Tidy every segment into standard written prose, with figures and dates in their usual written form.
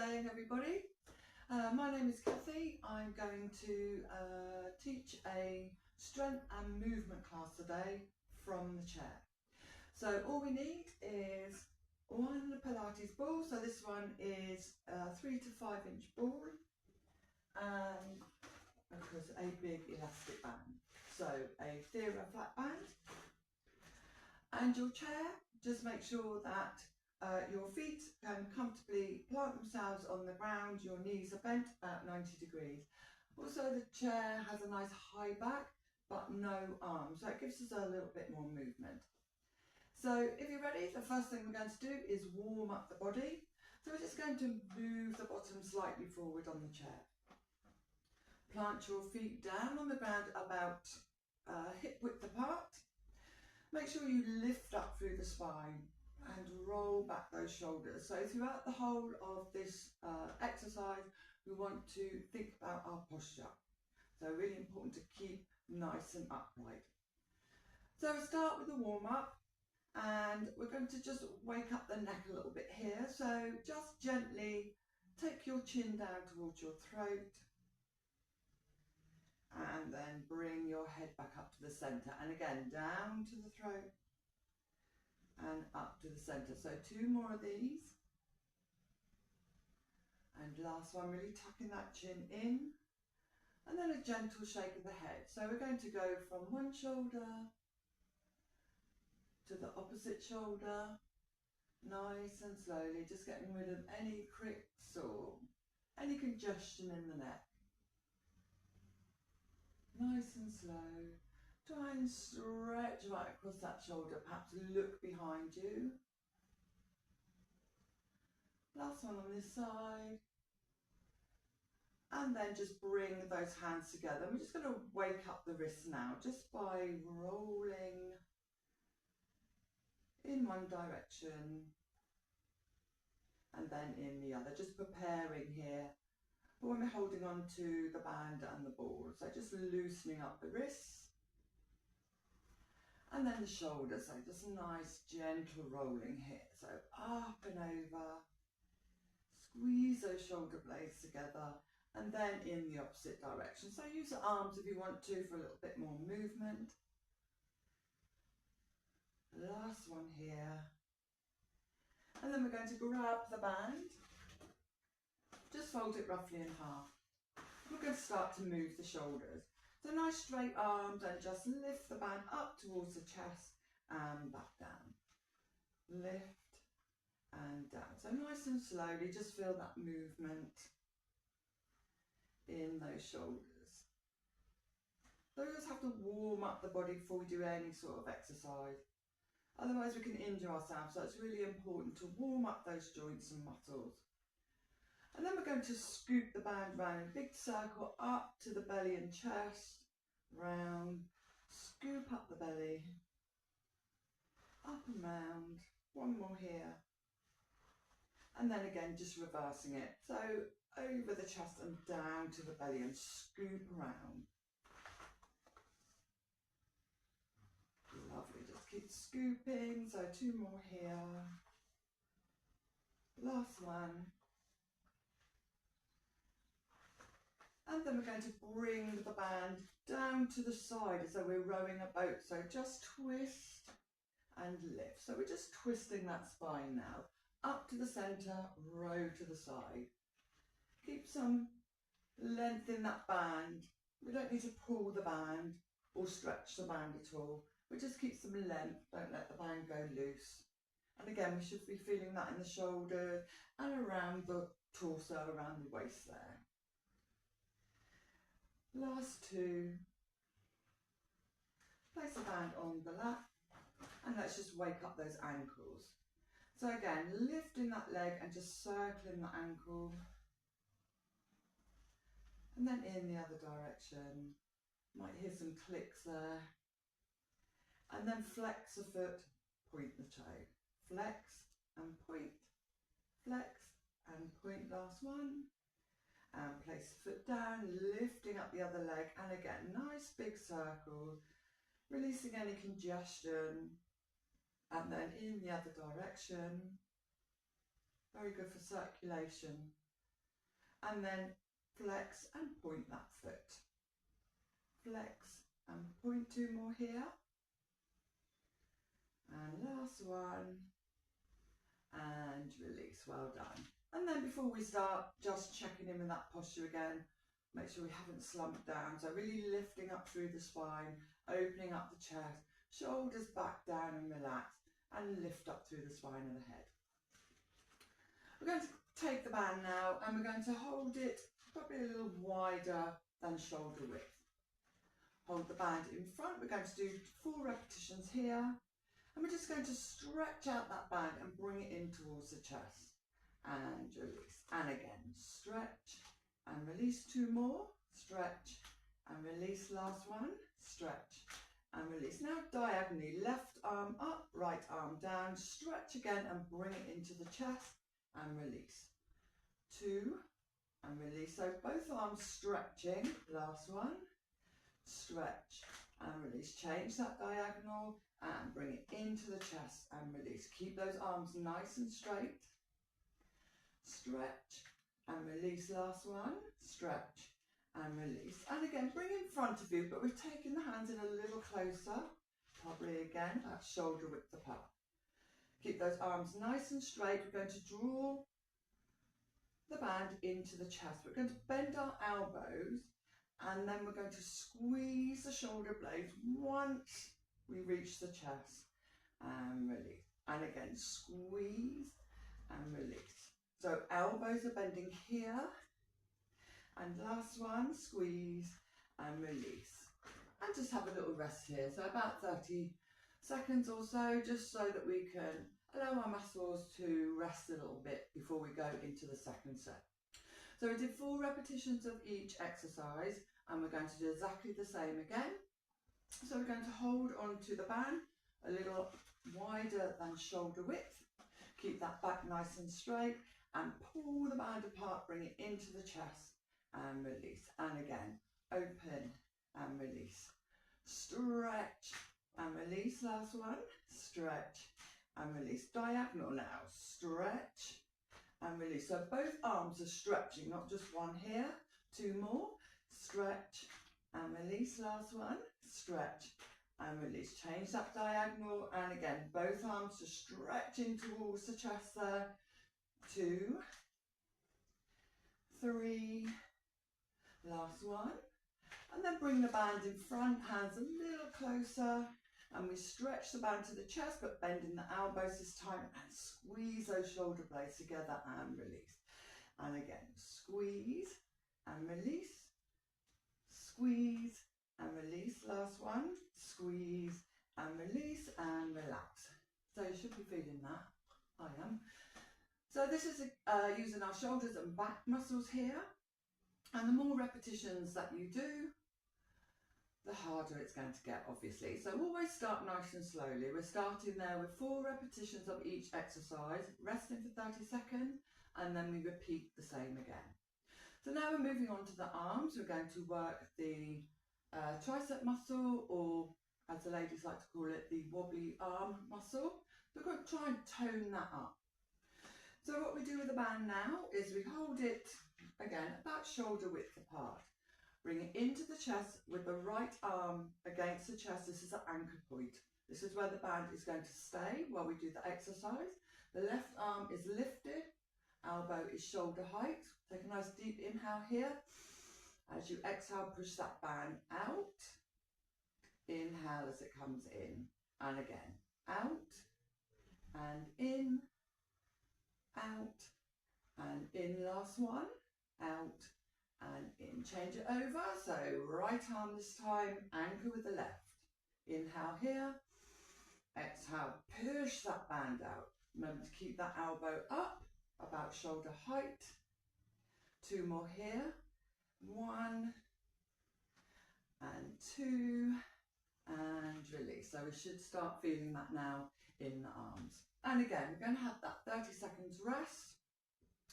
day everybody. My name is Kathy. I'm going to teach a strength and movement class today from the chair. So all we need is one Pilates ball. So this one is a 3 to 5 inch ball and of course a big elastic band. So a Thera flat band and your chair. Just make sure that your feet can comfortably plant themselves on the ground, your knees are bent at 90 degrees. Also the chair has a nice high back but no arms, so it gives us a little bit more movement. So if you're ready, the first thing we're going to do is warm up the body. So we're just going to move the bottom slightly forward on the chair. Plant your feet down on the ground about hip width apart. Make sure you lift up through the spine and roll back those shoulders. So throughout the whole of this exercise, we want to think about our posture. So really important to keep nice and upright. So we'll start with the warm up and we're going to just wake up the neck a little bit here. So just gently take your chin down towards your throat and then bring your head back up to the center, and again down to the throat and up to the center. So 2 more of these, and last one, really tucking that chin in, and then a gentle shake of the head. So we're going to go from one shoulder to the opposite shoulder, nice and slowly, just getting rid of any cricks or any congestion in the neck. Nice and slow. Try and stretch right across that shoulder, perhaps look behind you. Last one on this side. And then just bring those hands together. We're just going to wake up the wrists now, just by rolling in one direction and then in the other, just preparing here for when we're holding on to the band and the ball. So just loosening up the wrists. And then the shoulders, so just nice gentle rolling here. So up and over, squeeze those shoulder blades together, and then in the opposite direction. So use the arms if you want to for a little bit more movement. Last one here. And then we're going to grab the band, just fold it roughly in half. We're going to start to move the shoulders. So nice straight arms, and just lift the band up towards the chest and back down. Lift and down. So nice and slowly, just feel that movement in those shoulders. So we just have to warm up the body before we do any sort of exercise. Otherwise we can injure ourselves, so it's really important to warm up those joints and muscles. And then we're going to scoop the band round in a big circle up to the belly and chest, round, scoop up the belly, up and round, one more here. And then again, just reversing it. So over the chest and down to the belly and scoop around. Lovely, just keep scooping. So 2 more here. Last one. And then we're going to bring the band down to the side as though we're rowing a boat. So just twist and lift. So we're just twisting that spine now. Up to the centre, row to the side. Keep some length in that band. We don't need to pull the band or stretch the band at all. We just keep some length, don't let the band go loose. And again, we should be feeling that in the shoulders and around the torso, around the waist there. Last 2. Place the band on the lap and let's just wake up those ankles. So again, lifting that leg and just circling the ankle. And then in the other direction. Might hear some clicks there. And then flex the foot, point the toe. Flex and point, flex and point, last one. And place the foot down, lifting up the other leg, and again, nice big circle, releasing any congestion, and then in the other direction. Very good for circulation and then flex and point that foot. Flex and point, 2 more here. And last one, and release, well done. And then before we start, just checking in with that posture again, make sure we haven't slumped down, so really lifting up through the spine, opening up the chest, shoulders back down and relax, and lift up through the spine of the head. We're going to take the band now and we're going to hold it probably a little wider than shoulder width. Hold the band in front. We're going to do 4 repetitions here, and we're just going to stretch out that band and bring it in towards the chest and release, and again stretch and release, 2 more, stretch and release, last one, stretch and release. Now diagonally, left arm up, right arm down, stretch again and bring it into the chest and release, 2 and release. So both arms stretching, last one, stretch and release. Change that diagonal and bring it into the chest and release. Keep those arms nice and straight. Stretch and release, last one, stretch and release. And again, bring in front of you, but we're taking the hands in a little closer, probably again at shoulder width apart. Keep those arms nice and straight. We're going to draw the band into the chest. We're going to bend our elbows, and then we're going to squeeze the shoulder blades once we reach the chest and release. And again, squeeze and release. So elbows are bending here, and last one, squeeze and release. And just have a little rest here, so about 30 seconds or so, just so that we can allow our muscles to rest a little bit before we go into the second set. So we did 4 repetitions of each exercise, and we're going to do exactly the same again. So we're going to hold onto the band a little wider than shoulder width. Keep that back nice and straight and pull the band apart, bring it into the chest and release. And again, open and release. Stretch and release, last one, stretch and release. Diagonal now, stretch and release. So both arms are stretching, not just one here, 2 more, stretch and release, last one, stretch and release. Change that diagonal, and again, both arms to stretch in towards the chest there, 2, 3, last one, and then bring the band in front, hands a little closer, and we stretch the band to the chest, but bending the elbows this time, and squeeze those shoulder blades together and release. And again, squeeze and release, squeeze and release, last one, squeeze and release, and relax. So you should be feeling that. I am. So this is using our shoulders and back muscles here, and the more repetitions that you do, the harder it's going to get, obviously. So always start nice and slowly. We're starting there with 4 repetitions of each exercise, resting for 30 seconds, and then we repeat the same again. So now we're moving on to the arms. We're going to work the tricep muscle, or as the ladies like to call it, the wobbly arm muscle. We're going to try and tone that up. So what we do with the band now is we hold it, again, about shoulder width apart. Bring it into the chest with the right arm against the chest. This is the anchor point. This is where the band is going to stay while we do the exercise. The left arm is lifted, elbow is shoulder height. Take a nice deep inhale here. As you exhale, push that band out. Inhale as it comes in. And again, out and in, out and in. Last one, out and in. Change it over. So right arm this time, anchor with the left. Inhale here. Exhale, push that band out. Remember to keep that elbow up, about shoulder height. 2 more here. 1 and 2 and release. So we should start feeling that now in the arms. And again, we're going to have that 30 seconds rest,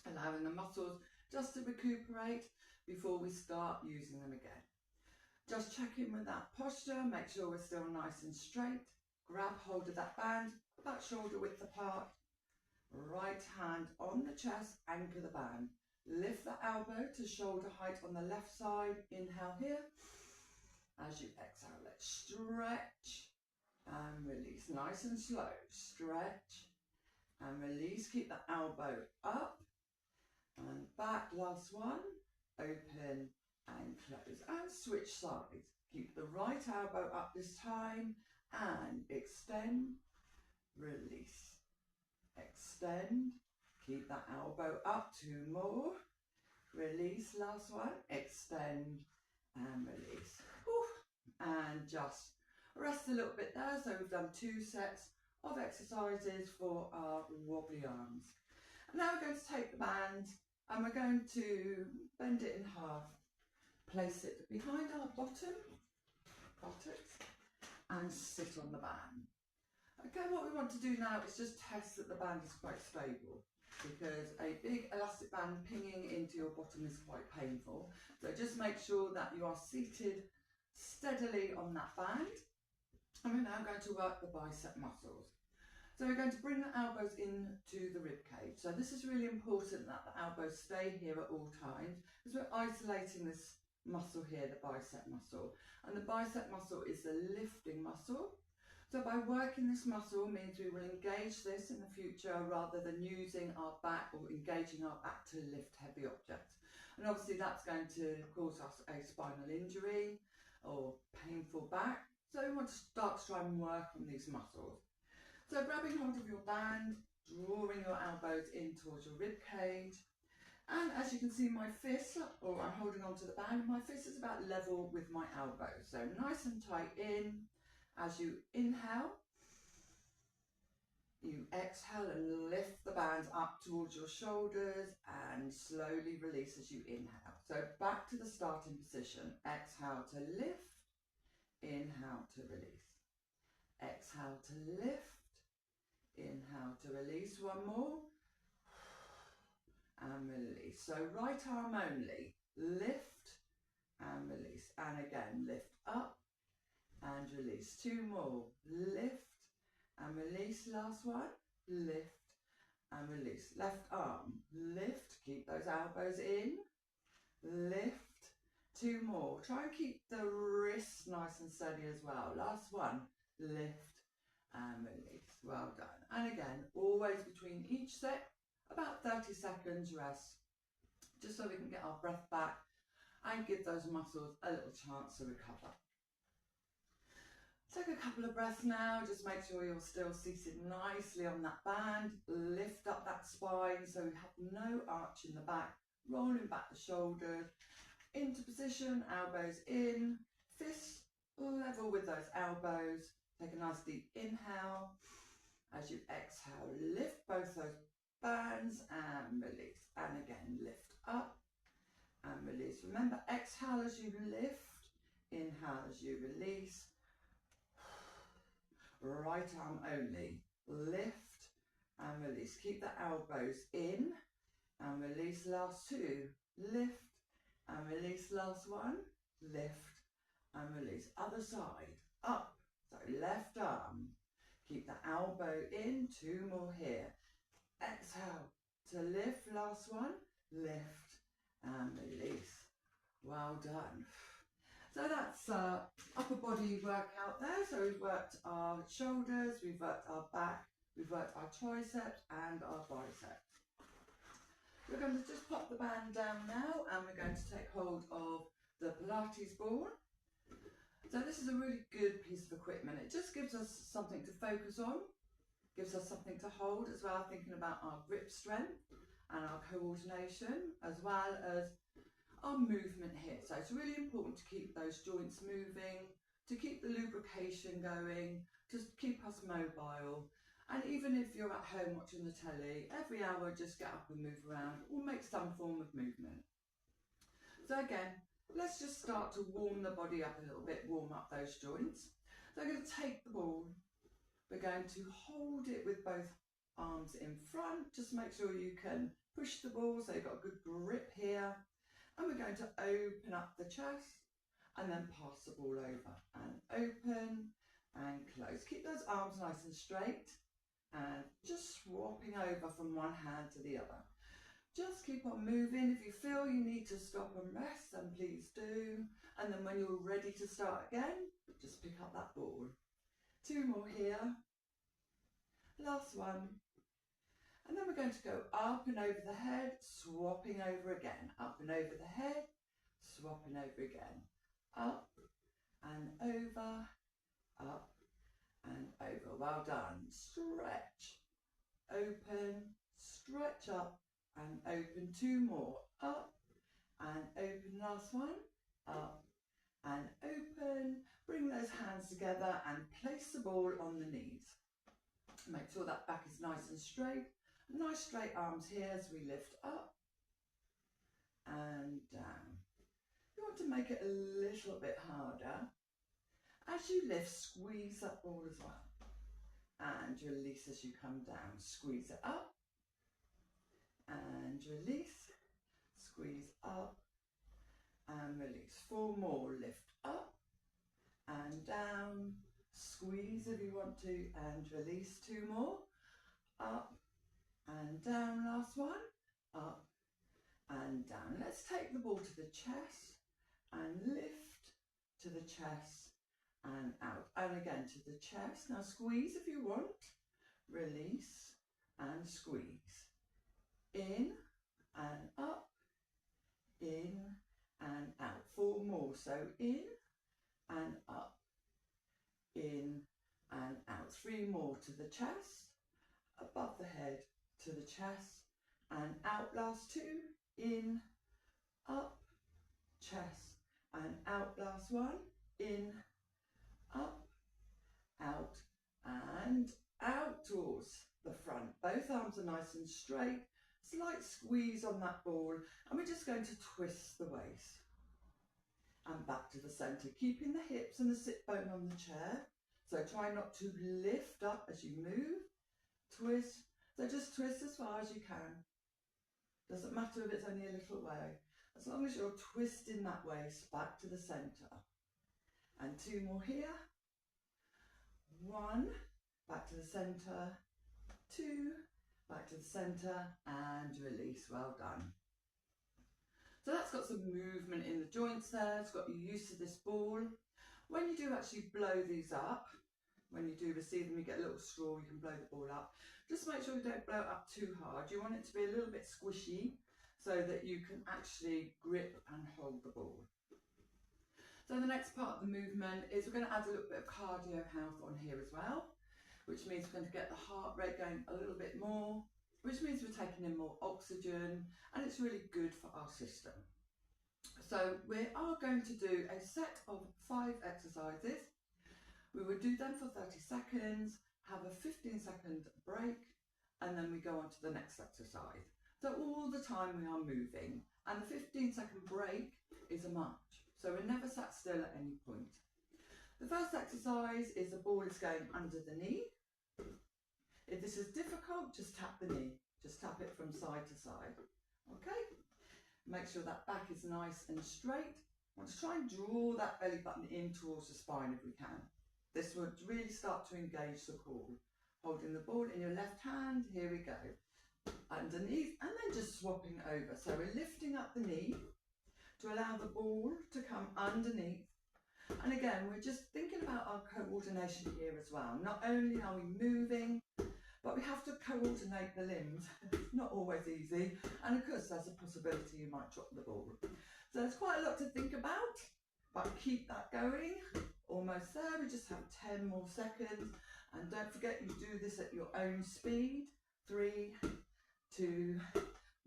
allowing the muscles just to recuperate before we start using them again. Just check in with that posture, make sure we're still nice and straight. Grab hold of that band, about shoulder width apart. Right hand on the chest, anchor the band. Lift the elbow to shoulder height on the left side. Inhale here. As you exhale, let's stretch and release. Nice and slow. Stretch and release. Keep the elbow up and back. Last one. Open and close. And switch sides. Keep the right elbow up this time and extend. Release. Extend. Keep that elbow up. 2 more. Release. Last one. Extend and release. Whew. And just rest a little bit there. So we've done 2 sets of exercises for our wobbly arms. And now we're going to take the band and we're going to bend it in half. Place it behind our buttocks and sit on the band. Okay, what we want to do now is just test that the band is quite stable, because a big elastic band pinging into your bottom is quite painful. So just make sure that you are seated steadily on that band. And we're now going to work the bicep muscles. So we're going to bring the elbows into the rib cage. So this is really important that the elbows stay here at all times, because we're isolating this muscle here, the bicep muscle. And the bicep muscle is the lifting muscle. So by working this muscle means we will engage this in the future rather than using our back or engaging our back to lift heavy objects. And obviously that's going to cause us a spinal injury or painful back. So we want to start to try and work on these muscles. So grabbing hold of your band, drawing your elbows in towards your rib cage. And as you can see, my fist, or I'm holding onto the band, my fist is about level with my elbows. So nice and tight in. As you inhale, you exhale and lift the band up towards your shoulders and slowly release as you inhale. So back to the starting position. Exhale to lift, inhale to release. Exhale to lift, inhale to release. One more. And release. So right arm only. Lift and release. And again, lift up. And release. 2 more. Lift and release. Last one. Lift and release. Left arm. Lift. Keep those elbows in. Lift. 2 more. Try and keep the wrists nice and steady as well. Last one. Lift and release. Well done. And again, always between each set, about 30 seconds rest, just so we can get our breath back and give those muscles a little chance to recover. Take a couple of breaths now. Just make sure you're still seated nicely on that band. Lift up that spine so we have no arch in the back. Rolling back the shoulders. Into position, elbows in. Fists level with those elbows. Take a nice deep inhale. As you exhale, lift both those bands and release. And again, lift up and release. Remember, exhale as you lift. Inhale as you release. Right arm only. Lift and release. Keep the elbows in and release. Last 2. Lift and release. Last one. Lift and release. Other side. Up. So left arm. Keep the elbow in. 2 more here. Exhale to lift. Last one. Lift and release. Well done. So that's upper body workout there. So we've worked our shoulders, we've worked our back, we've worked our triceps and our biceps. We're going to just pop the band down now and we're going to take hold of the Pilates ball. So this is a really good piece of equipment. It just gives us something to focus on, gives us something to hold as well, thinking about our grip strength and our coordination, as well as our movement here. So it's really important to keep those joints moving, to keep the lubrication going, to keep us mobile. And even if you're at home watching the telly, every hour just get up and move around or make some form of movement. So again, let's just start to warm the body up a little bit, warm up those joints. So I'm going to take the ball, we're going to hold it with both arms in front, just make sure you can push the ball so you've got a good grip here. And we're going to open up the chest and then pass the ball over and open and close. Keep those arms nice and straight and just swapping over from one hand to the other. just keep on moving. If you feel you need to stop and rest, then please do. And then when you're ready to start again, just pick up that ball. 2 more here. Last one. And then we're going to go up and over the head, swapping over again. Up and over the head, swapping over again. Up and over, up and over. Well done. Stretch, open, stretch up and open. 2 more. Up and open. Last one. Up and open. Bring those hands together and place the ball on the knees. Make sure that back is nice and straight. Nice straight arms here as we lift up and down. You want to make it a little bit harder. As you lift, squeeze that ball as well. And release as you come down. Squeeze it up and release. Squeeze up and release. 4 more. Lift up and down. Squeeze if you want to and release. 2 more. Up and down. Last one. Up and down. Let's take the ball to the chest and lift to the chest and out. And again to the chest. Now squeeze if you want. Release and squeeze. In and up. In and out. 4 more. So in and up. In and out. 3 more to the chest. Above the head. To the chest and out. Last 2. In, up, chest and out. Last one. In, up, out and out towards the front. Both arms are nice and straight. Slight squeeze on that ball and we're just going to twist the waist. And back to the centre, keeping the hips and the sit bone on the chair. So try not to lift up as you move. Twist. So just twist as far as you can. Doesn't matter if it's only a little way. As long as you're twisting that waist back to the centre. And 2 more here. 1, back to the centre. 2, back to the centre and release. Well done. So that's got some movement in the joints there. It's got you used to this ball. When you do actually blow these up, when you do receive them, you get a little straw, you can blow the ball up. Just make sure you don't blow it up too hard. You want it to be a little bit squishy so that you can actually grip and hold the ball. So the next part of the movement is we're going to add a little bit of cardio health on here as well, which means we're going to get the heart rate going a little bit more, which means we're taking in more oxygen and it's really good for our system. So we are going to do a set of 5 exercises. We will do them for 30 seconds, have a 15-second break, and then we go on to the next exercise. So all the time we are moving, and the 15-second break is a march. So we're never sat still at any point. The first exercise is the ball is going under the knee. If this is difficult, just tap the knee. Just tap it from side to side. Okay? Make sure that back is nice and straight. I want to try and draw that belly button in towards the spine if we can. This will really start to engage the core. Holding the ball in your left hand, here we go. Underneath and then just swapping over. So we're lifting up the knee to allow the ball to come underneath. And again, we're just thinking about our coordination here as well. Not only are we moving, but we have to coordinate the limbs. It's not always easy. And of course, there's a possibility you might drop the ball. So there's quite a lot to think about, but keep that going. Almost there, we just have 10 more seconds. And don't forget, you do this at your own speed. 3, 2,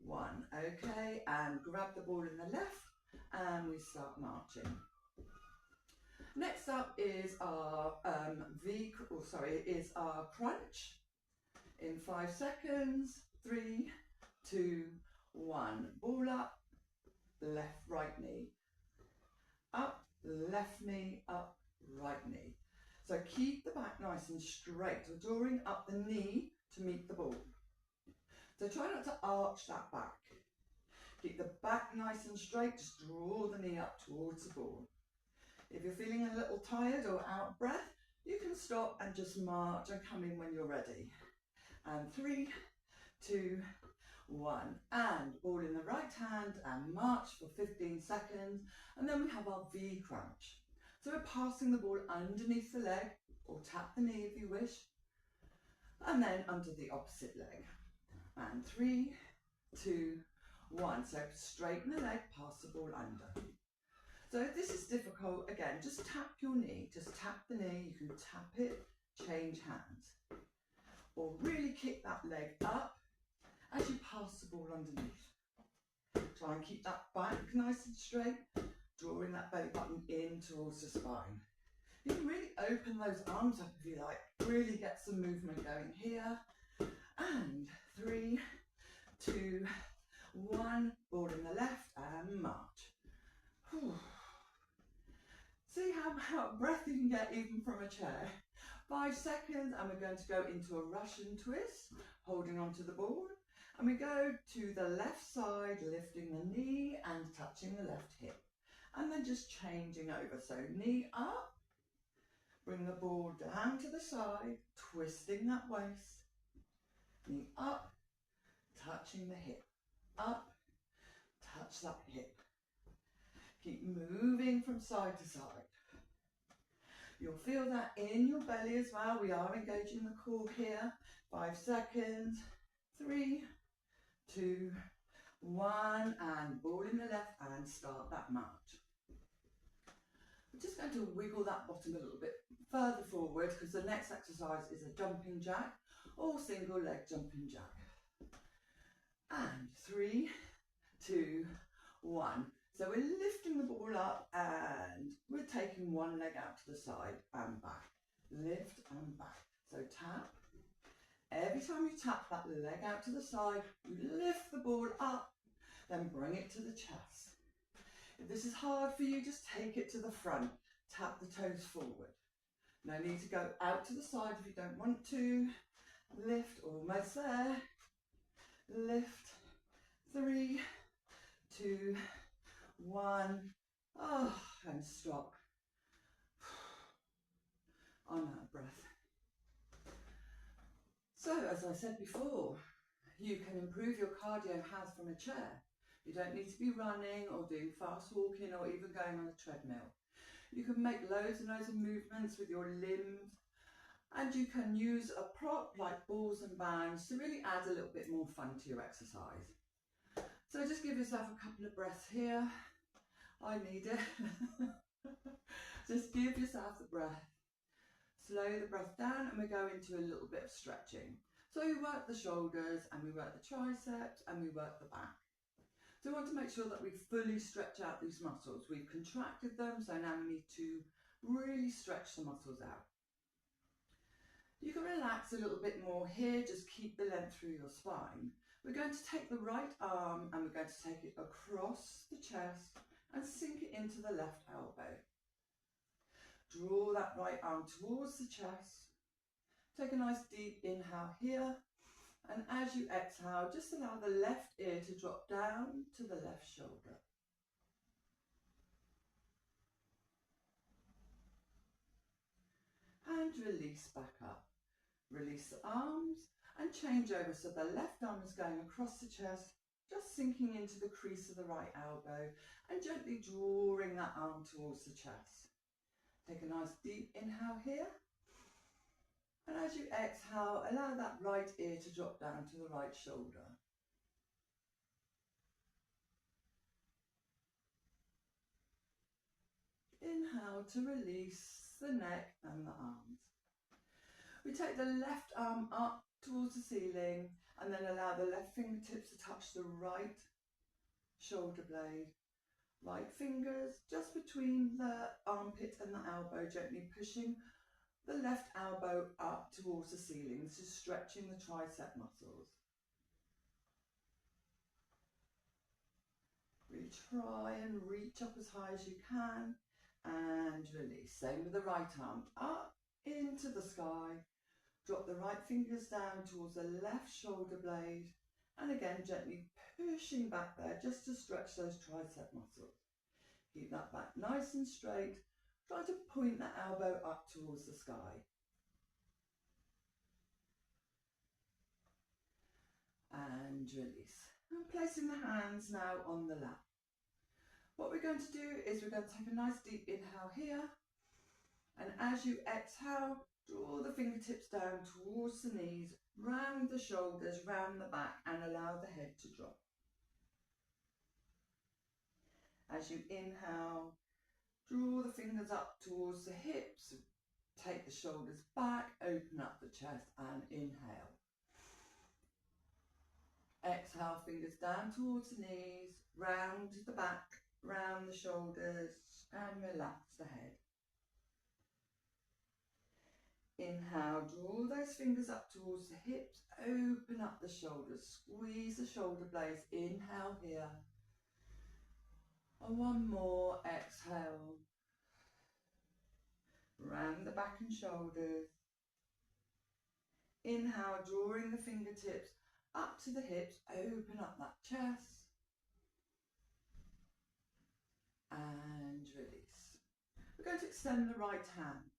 1. Okay, and grab the ball in the left and we start marching. Next up is our our crunch. In 5 seconds. 3, 2, 1. Ball up, left, right knee. Up, left knee, up, right knee. So keep the back nice and straight. We're drawing up the knee to meet the ball. So try not to arch that back. Keep the back nice and straight. Just draw the knee up towards the ball. If you're feeling a little tired or out of breath, you can stop and just march and come in when you're ready. And 3, 2, 1, and ball in the right hand and march for 15 seconds, and then we have our V crunch. So we're passing the ball underneath the leg, or tap the knee if you wish, and then under the opposite leg. And 3, 2, 1. So straighten the leg, pass the ball under. So if this is difficult, again, just tap your knee, just tap the knee, you can tap it, change hands. Or really kick that leg up as you pass the ball underneath. Try and keep that back nice and straight, drawing that belly button in towards the spine. You can really open those arms up if you like, really get some movement going here. And 3, 2, 1, ball in the left and march. Whew. See how breath you can get even from a chair. 5 seconds, and we're going to go into a Russian twist, holding onto the ball. And we go to the left side, lifting the knee and touching the left hip. And then just changing over. So knee up, bring the ball down to the side, twisting that waist. Knee up, touching the hip. Up, touch that hip. Keep moving from side to side. You'll feel that in your belly as well. We are engaging the core here. 5 seconds. 3, 2, 1, and ball in the left and start that march. We're just going to wiggle that bottom a little bit further forward because the next exercise is a jumping jack or single leg jumping jack. And 3, 2, 1. So we're lifting the ball up and we're taking one leg out to the side and back. Lift and back. So tap. Every time you tap that leg out to the side, you lift the ball up, then bring it to the chest. If this is hard for you, just take it to the front. Tap the toes forward. No need to go out to the side if you don't want to. Lift, almost there. Lift. 3, 2, 1. Oh, and stop. I'm out of breath. So, as I said before, you can improve your cardio as from a chair. You don't need to be running or doing fast walking or even going on a treadmill. You can make loads and loads of movements with your limbs, and you can use a prop like balls and bands to really add a little bit more fun to your exercise. So just give yourself a couple of breaths here. I need it. Just give yourself the breath. Slow the breath down and we go into a little bit of stretching. So we work the shoulders and we work the triceps and we work the back. So we want to make sure that we fully stretch out these muscles. We've contracted them, so now we need to really stretch the muscles out. You can relax a little bit more here, just keep the length through your spine. We're going to take the right arm and we're going to take it across the chest and sink it into the left elbow. Draw that right arm towards the chest. Take a nice deep inhale here. And as you exhale, just allow the left ear to drop down to the left shoulder. And release back up. Release the arms and change over. So the left arm is going across the chest, just sinking into the crease of the right elbow and gently drawing that arm towards the chest. Take a nice deep inhale here. And as you exhale, allow that right ear to drop down to the right shoulder. Inhale to release the neck and the arms. We take the left arm up towards the ceiling and then allow the left fingertips to touch the right shoulder blade. Right fingers just between the armpit and the elbow, gently pushing the left elbow up towards the ceiling. This is stretching the tricep muscles. Really try and reach up as high as you can and release. Same with the right arm, up into the sky. Drop the right fingers down towards the left shoulder blade and again gently pushing back there just to stretch those tricep muscles. Keep that back nice and straight. Try to point that elbow up towards the sky. And release. placing the hands now on the lap. What we're going to do is we're going to take a nice deep inhale here, and as you exhale, draw the fingertips down towards the knees, round the shoulders, round the back, and allow the head to drop. As you inhale, draw the fingers up towards the hips, take the shoulders back, open up the chest and inhale. Exhale, fingers down towards the knees, round the back, round the shoulders and relax the head. Inhale, draw those fingers up towards the hips, open up the shoulders, squeeze the shoulder blades, inhale here. And one more, exhale. Round the back and shoulders. Inhale, drawing the fingertips up to the hips, open up that chest. And release. We're going to extend the right hand.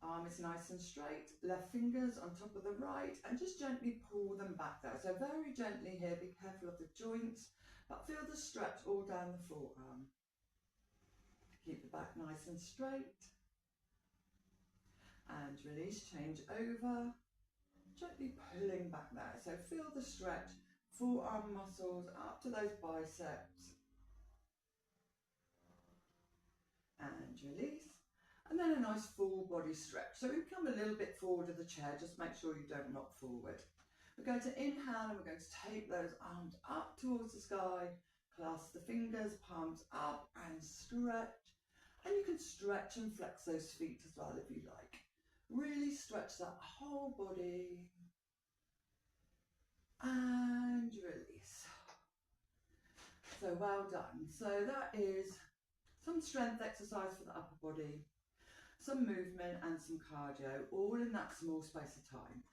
Arm is nice and straight, left fingers on top of the right, and just gently pull them back there. So very gently here, be careful of the joints, but feel the stretch all down the forearm. Keep the back nice and straight. And release, change over, gently pulling back there. So feel the stretch, forearm muscles up to those biceps. And release. And then a nice full body stretch. So we come a little bit forward of the chair, just make sure you don't knock forward. We're going to inhale and we're going to take those arms up towards the sky, clasp the fingers, palms up and stretch. And you can stretch and flex those feet as well if you like. Really stretch that whole body. And release. So well done. So that is some strength exercise for the upper body, some movement and some cardio, all in that small space of time.